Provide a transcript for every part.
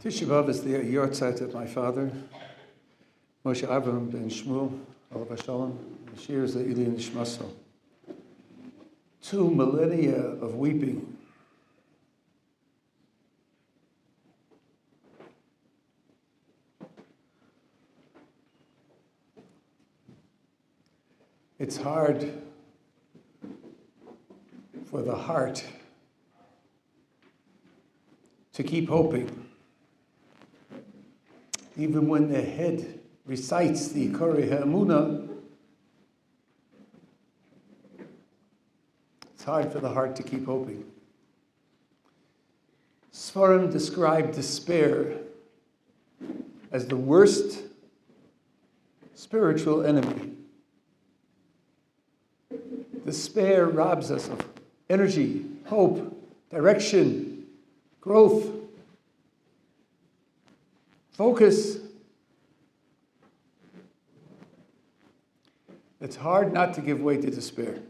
Tisha B'Av is the yortzeit of my father, Moshe Avram ben Shmuel, Alav Hashalom. This year is the Ili Nishmaso. 2 millennia of weeping. It's hard for the heart to keep hoping. Even when the head recites the Ikari Ha'emunah, it's hard for the heart to keep hoping. Sfarim describe despair as the worst spiritual enemy. Despair robs us of energy, hope, direction, growth, focus. It's hard not to give way to despair.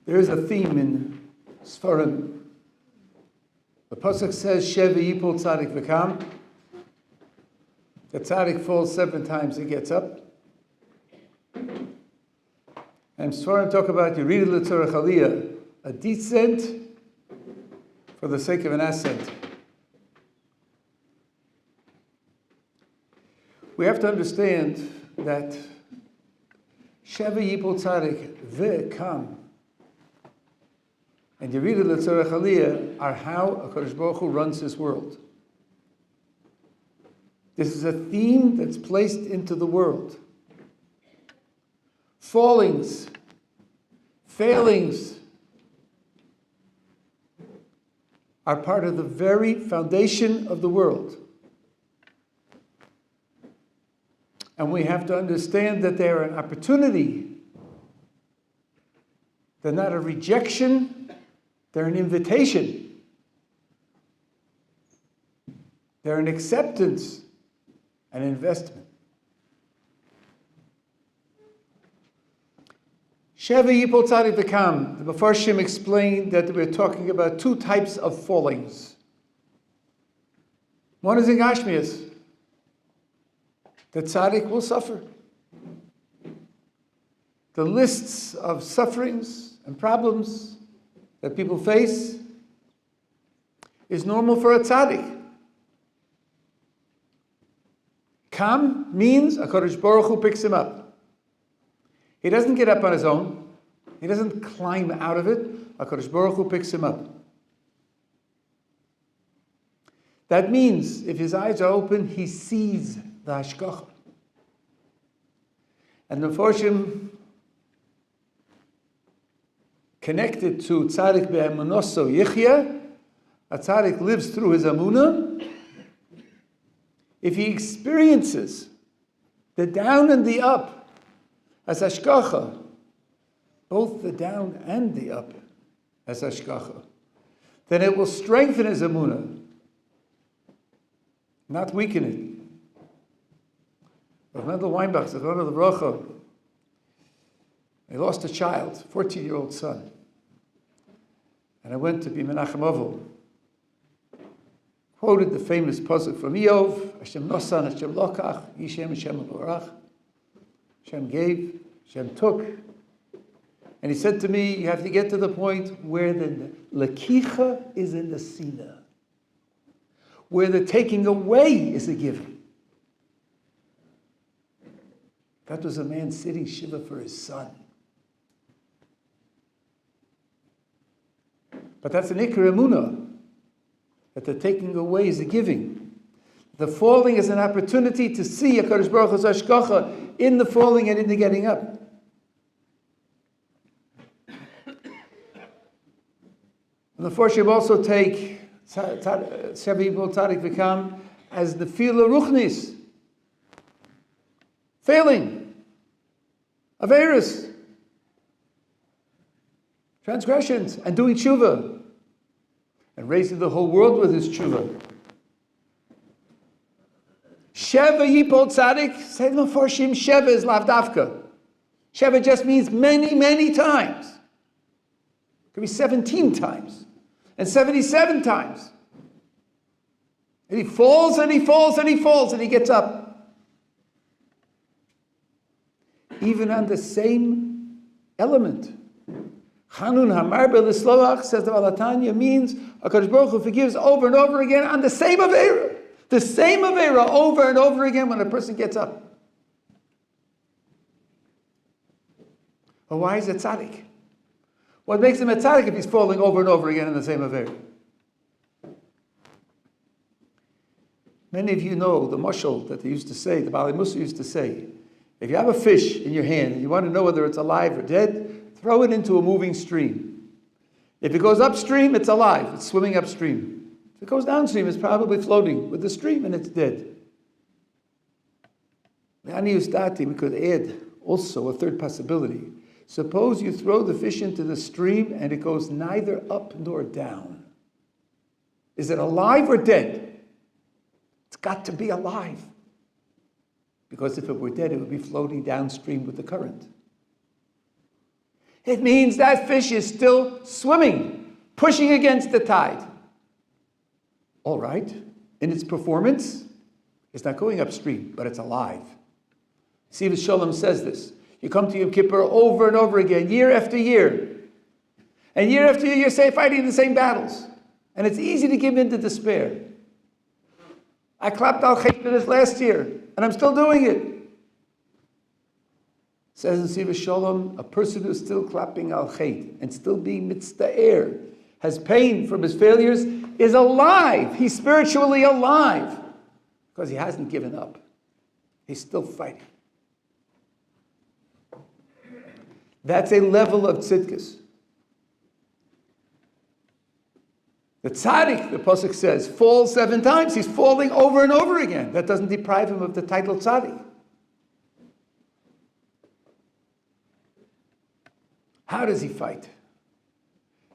There's a theme in Sfarim. The pasuk says, Sheva yipol tzadik v'kam. The tzaddik falls 7 times, he gets up. And Sfarim talk about Yerid l'tzorech aliyah, a descent for the sake of an ascent. We have to understand that Sheva yipol tzadik v'kam and Yerid l'tzorech aliyah are how HaKadosh Baruch Hu runs his world. This is a theme that's placed into the world. Fallings, failings are part of the very foundation of the world. And we have to understand that they're an opportunity. They're not a rejection, they're an invitation. They're an acceptance. An investment. Sheva yipol tzadik v'kam. The Mefarshim explained that we're talking about 2 types of fallings. One is in Gashmias. The tzaddik will suffer. The lists of sufferings and problems that people face is normal for a tzaddik. Kam means HaKadosh Baruch Hu picks him up. He doesn't get up on his own. He doesn't climb out of it. HaKadosh Baruch Hu picks him up. That means if his eyes are open, he sees the hashgacha. And the Mefarshim connected to tzaddik be'emunoso yichya, a tzaddik lives through his amunah. If he experiences the down and the up as hashgacha, both the down and the up as hashgacha, then it will strengthen his emunah, not weaken it. Rav Mendel Weinbach, Zechron Livrocha, he lost a child, 14-year-old son. And I went to be Menachem Ovel. Quoted the famous pasuk from Eov, Hashem nosan, Hashem lokach, Yishem Hashem avorach. Hashem gave, Hashem took. And he said to me, you have to get to the point where the lekicha is in the sina, where the taking away is a giving. That was a man sitting shiva for his son. But that's an ikar emunah. That the taking away is a giving. The falling is an opportunity to see HaKadosh Baruch Hu's hashgacha in the falling and in the getting up. And the Mefarshim also take Sheva yipol tzadik v'kam as the fila ruchnis, failing, averis, transgressions, and doing tshuva. And raising the whole world with his tshuva. Sheva yipol tzadik, say the Mefarshim, Sheva is lavdafka. Sheva just means many, many times. It could be 17 times and 77 times. And he falls and he falls and he falls and he gets up. Even on the same element. Chanun Hamarbe L'Sloach, says the Balatanya, means HaKadosh Baruch Hu forgives over and over again on the same Aveira. The same Aveira over and over again when a person gets up. Well, why is it tzaddik? What makes him a tzaddik if he's falling over and over again in the same Aveira? Many of you know the mashal that they used to say, the Bali Musa used to say, if you have a fish in your hand and you want to know whether it's alive or dead, throw it into a moving stream. If it goes upstream, it's alive. It's swimming upstream. If it goes downstream, it's probably floating with the stream and it's dead. We could add also a third possibility. Suppose you throw the fish into the stream and it goes neither up nor down. Is it alive or dead? It's got to be alive. Because if it were dead, it would be floating downstream with the current. It means that fish is still swimming, pushing against the tide. All right, in its performance, it's not going upstream, but it's alive. Siva Shalom says this. You come to Yom Kippur over and over again, year after year. And year after year, you're fighting the same battles. And it's easy to give in to despair. I clapped al chait for this last year, and I'm still doing it. Says in Siva Shalom, a person who's still clapping al chait and still being mitzta'er, has pain from his failures, is alive. He's spiritually alive because he hasn't given up. He's still fighting. That's a level of tzidkus. The tzaddik, the pasuk says, falls 7 times. He's falling over and over again. That doesn't deprive him of the title tzaddik. How does he fight?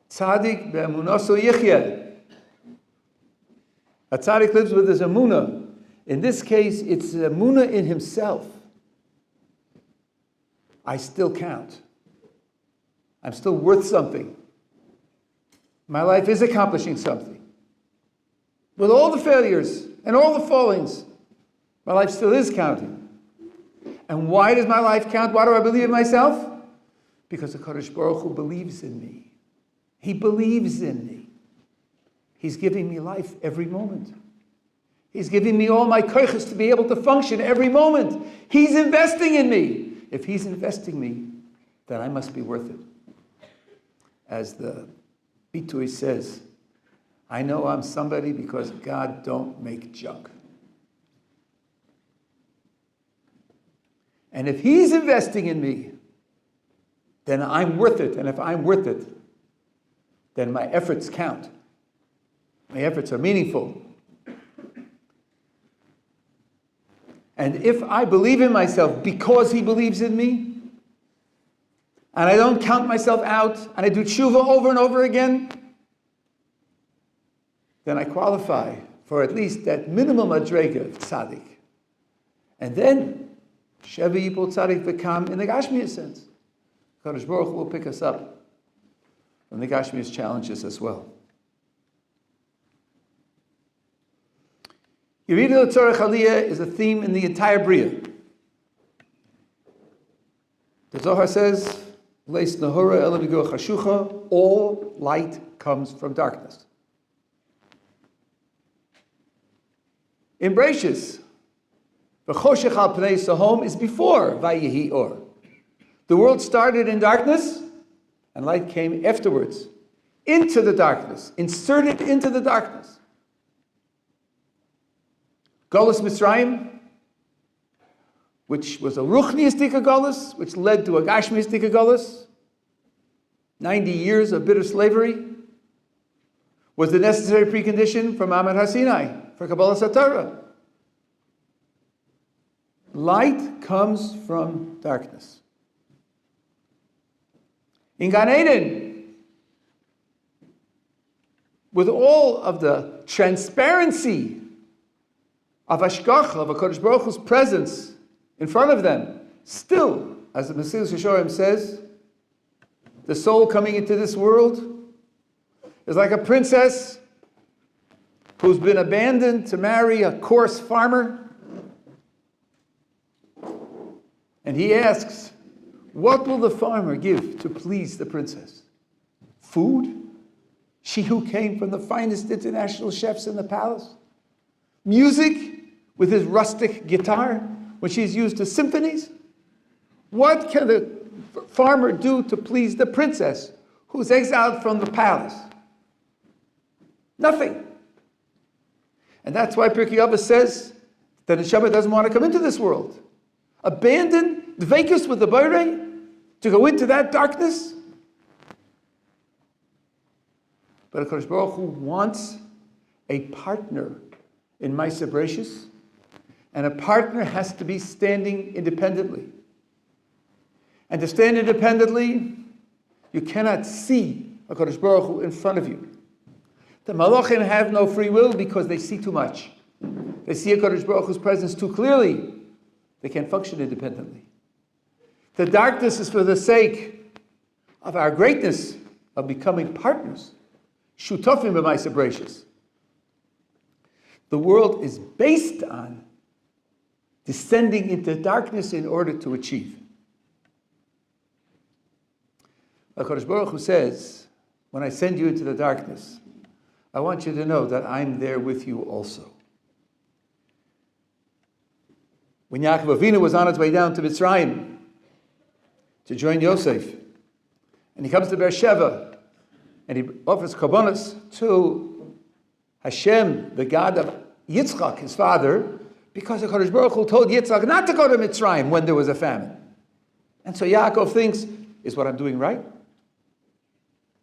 Tzaddik be'emunaso yichya. A tzaddik lives with his emunah. In this case, it's emunah in himself. I still count. I'm still worth something. My life is accomplishing something. With all the failures and all the fallings, my life still is counting. And why does my life count? Why do I believe in myself? Because the Kadosh Baruch Hu believes in me. He believes in me. He's giving me life every moment. He's giving me all my koiches to be able to function every moment. He's investing in me. If he's investing in me, then I must be worth it. As the Bitui says, I know I'm somebody because God don't make junk. And if he's investing in me, then I'm worth it. And if I'm worth it, then my efforts count. My efforts are meaningful. And if I believe in myself because he believes in me, and I don't count myself out, and I do tshuva over and over again, then I qualify for at least that minimum madrega of tzaddik. And then, Sheva Yipol Tzaddik become in the Gashmiya sense. Kadosh Baruch Hu will pick us up from the Gashmiya's challenges as well. Yeridah L'Tzorech Aliyah is a theme in the entire Bria. The Zohar says, Leis Nahura Ela Migor Chashucha, all light comes from darkness. In Breishis, V'choshech al pnei Sahom is before Vayehi Or. The world started in darkness, and light came afterwards, into the darkness, inserted into the darkness. Golus Mitzrayim, which was a ruchniistic golus, which led to a gashmiistic golus, 90 years of bitter slavery, was the necessary precondition for Ma'amad HaSinai, for Kabbalah Satorah. Light comes from darkness. In Gan Eden, with all of the transparency of Hashgacha, of HaKadosh Baruch Hu's presence in front of them, still, as the Mesilas Yesharim says, the soul coming into this world is like a princess who's been abandoned to marry a coarse farmer. And he asks, what will the farmer give to please the princess? Food? She who came from the finest international chefs in the palace? Music with his rustic guitar when she's used to symphonies? What can the farmer do to please the princess who's exiled from the palace? Nothing. And that's why Pirkei Avos says that the Neshama doesn't want to come into this world. Abandon dveikus with the Borei to go into that darkness. But HaKadosh Baruch Hu wants a partner in Ma'aseh Bereishis, and a partner has to be standing independently. And to stand independently, you cannot see HaKadosh Baruch Hu in front of you. The Malachim have no free will because they see too much. They see HaKadosh Baruch Hu's presence too clearly. They can't function independently. The darkness is for the sake of our greatness, of becoming partners. Shutofim b'Ma'aseh Bereishis. The world is based on descending into darkness in order to achieve. HaKadosh Baruch Hu says, when I send you into the darkness, I want you to know that I'm there with you also. When Yaakov Avinu was on his way down to Mitzrayim to join Yosef, and he comes to Beersheba, and he offers korbanos to Hashem, the God of Yitzchak, his father, because the HaKadosh Baruch Hu told Yitzchak not to go to Mitzrayim when there was a famine. And so Yaakov thinks, is what I'm doing right?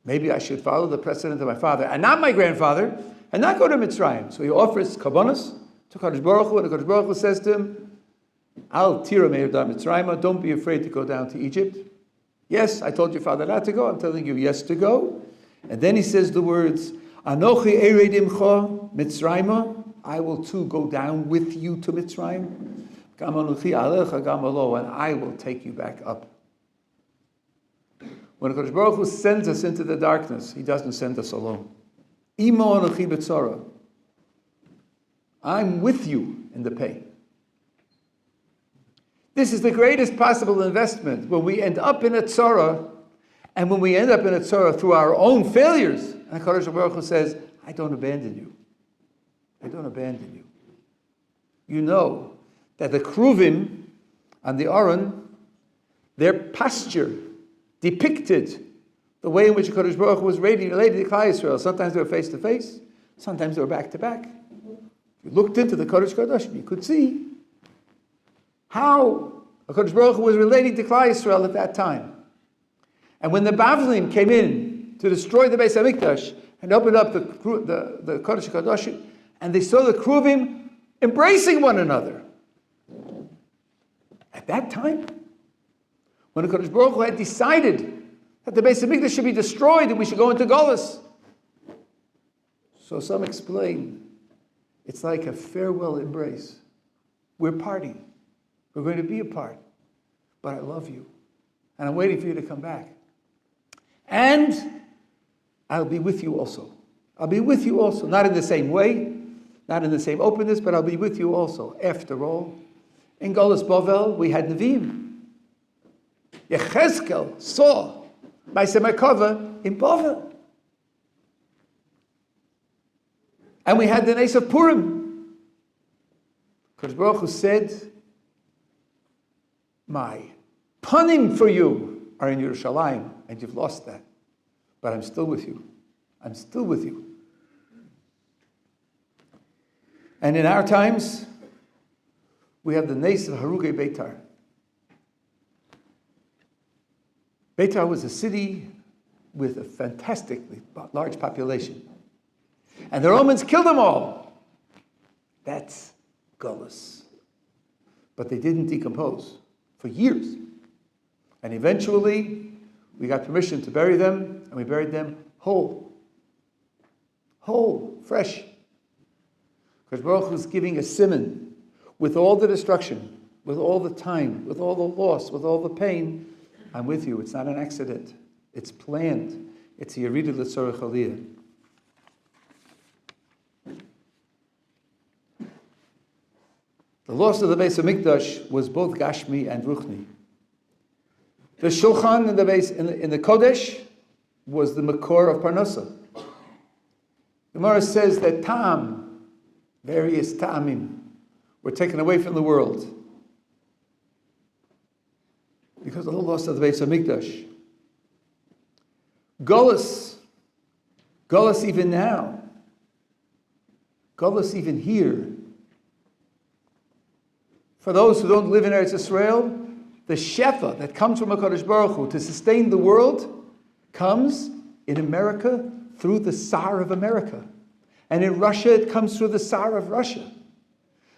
Maybe I should follow the precedent of my father and not my grandfather, and not go to Mitzrayim. So he offers korbanos to HaKadosh Baruch Hu, and the HaKadosh Baruch Hu says to him, Al tira me'er da Mitzrayim, don't be afraid to go down to Egypt. Yes, I told your father not to go, I'm telling you yes to go. And then he says the words, Anochi eredimcha Mitzrayim, I will too go down with you to Mitzrayim. Gam anochi alecha gam alo, and I will take you back up. When HaKadosh Baruch Hu sends us into the darkness, He doesn't send us alone. Imo anochi b'tzara, I'm with you in the pain. This is the greatest possible investment when we end up in a tzara, and when we end up in a tzara through our own failures. And HaKadosh Baruch Hu says, I don't abandon you. I don't abandon you. You know that the Kruvim on the Aron, their posture depicted the way in which HaKadosh Baruch Hu was related to Klal Yisrael. Sometimes they were face to face, sometimes they were back to back. If you looked into the Kodesh Kodashim, you could see how HaKadosh Baruch Hu was relating to Klal Yisrael at that time. And when the Bavlim came in to destroy the Beit HaMikdash and opened up the Kodesh HaKadoshim, and they saw the Kruvim embracing one another. At that time, when HaKadosh Baruch Hu had decided that the Beit HaMikdash should be destroyed and we should go into Golus. So some explain, it's like a farewell embrace. We're parting. We're going to be apart. But I love you. And I'm waiting for you to come back. And I'll be with you also. I'll be with you also. Not in the same way, not in the same openness, but I'll be with you also. After all, in Golus Bovel, we had Nevi'im. Yechezkel saw Ma'aseh Merkava in Bovel. And we had the Nes of Purim. Kodesh Baruch Hu said, my panim for you are in Yerushalayim, and you've lost that. But I'm still with you. I'm still with you. And in our times, we have the Nes of Harugei Beitar. Beitar was a city with a fantastically large population. And the Romans killed them all. That's Golus. But they didn't decompose for years. And eventually, we got permission to bury them, and we buried them whole. Whole, fresh. Because Baruch Hu is giving a simon with all the destruction, with all the time, with all the loss, with all the pain. I'm with you. It's not an accident. It's planned. It's a Yerida L'Tzorech Aliyah. The loss of the Beit HaMikdash was both Gashmi and Ruchni. The Shulchan in the Kodesh was the Makor of Parnasa. The Gemara says that Ta'am, various Ta'amim, were taken away from the world because of the loss of the Beit HaMikdash. Golus even now, Golus even here. For those who don't live in Eretz Yisrael, the Shefa that comes from HaKadosh Baruch Hu to sustain the world comes in America through the Tsar of America. And in Russia, it comes through the Tsar of Russia.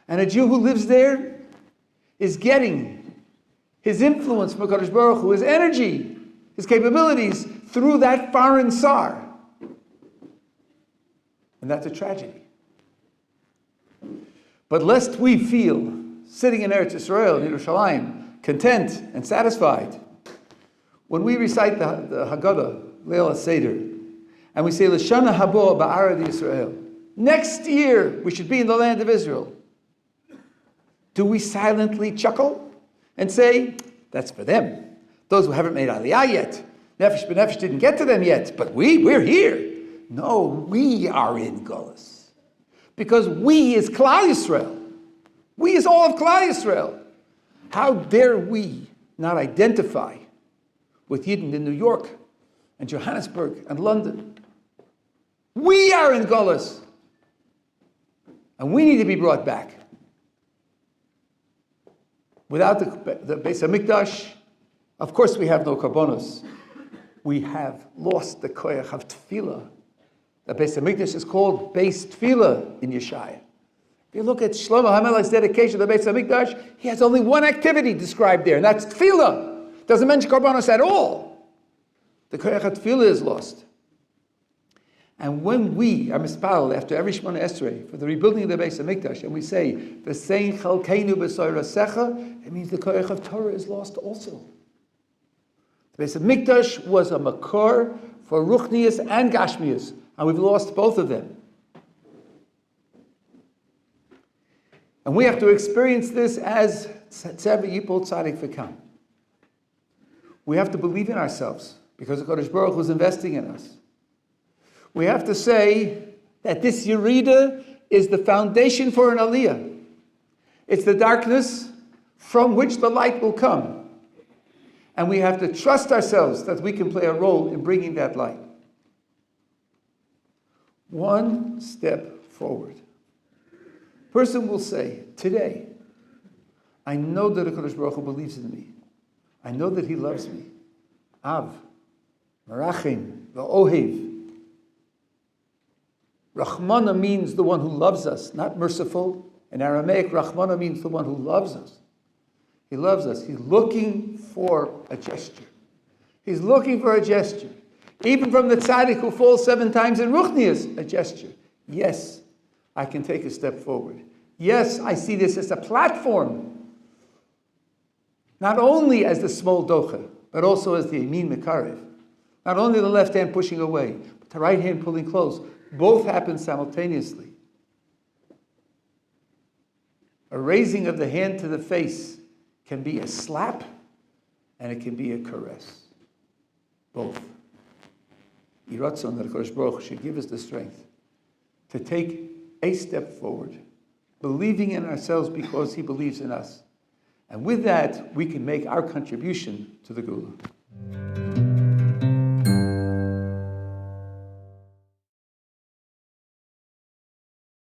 And a Jew who lives there is getting his influence from HaKadosh Baruch Hu, his energy, his capabilities, through that foreign Tsar. And that's a tragedy. But lest we feel, sitting in Eretz Yisrael, in Yerushalayim, content and satisfied, when we recite the Haggadah, Leil HaSeder, and we say, L'shana habo ba'arad Yisrael, next year we should be in the land of Israel, do we silently chuckle and say, that's for them, those who haven't made Aliyah yet, Nefesh B'Nefesh didn't get to them yet, but we're here. No, we are in Golus. Because we is Klal Yisrael. We is all of Klal Yisrael. How dare we not identify with Yidden in New York and Johannesburg and London? We are in Golus. And we need to be brought back. Without the Beit HaMikdash, of course we have no karbonos. We have lost the koyach of tefillah. The Beit HaMikdash is called Beis Tefillah in Yeshaya. If you look at Shlomo HaMelech's dedication to the Beit HaMikdash, he has only one activity described there, and that's tefillah. Doesn't mention karbonos at all. The koyach of tefillah is lost. And when we are mispal after every Shemona Esrei for the rebuilding of the Beit HaMikdash, and we say, V'sein chalkeinu b'soirasecha, it means the koyach of Torah is lost also. The Beit HaMikdash was a makor for Ruchnius and Gashmius, and we've lost both of them. And we have to experience this as Tzev Yipol Tzadik V'Kam. We have to believe in ourselves, because the Kodesh Baruch Hu is investing in us. We have to say that this Yerida is the foundation for an Aliyah. It's the darkness from which the light will come. And we have to trust ourselves that we can play a role in bringing that light. One step forward. Person will say, today, I know that the Kodesh Baruch Hu believes in me. I know that he loves me. Av, Merachim, V'ohev. Rachmana means the one who loves us, not merciful. In Aramaic, Rachmana means the one who loves us. He loves us. He's looking for a gesture. He's looking for a gesture. Even from the tzaddik who falls 7 times in Ruchnius, a gesture. Yes, I can take a step forward. Yes, I see this as a platform. Not only as the small docha, but also as the Yamin Mekarev. Not only the left hand pushing away, but the right hand pulling close. Both happen simultaneously. A raising of the hand to the face can be a slap and it can be a caress. Both. Yiratzon that Kodesh Baruch should give us the strength to take a step forward, believing in ourselves because he believes in us. And with that, we can make our contribution to the Gula.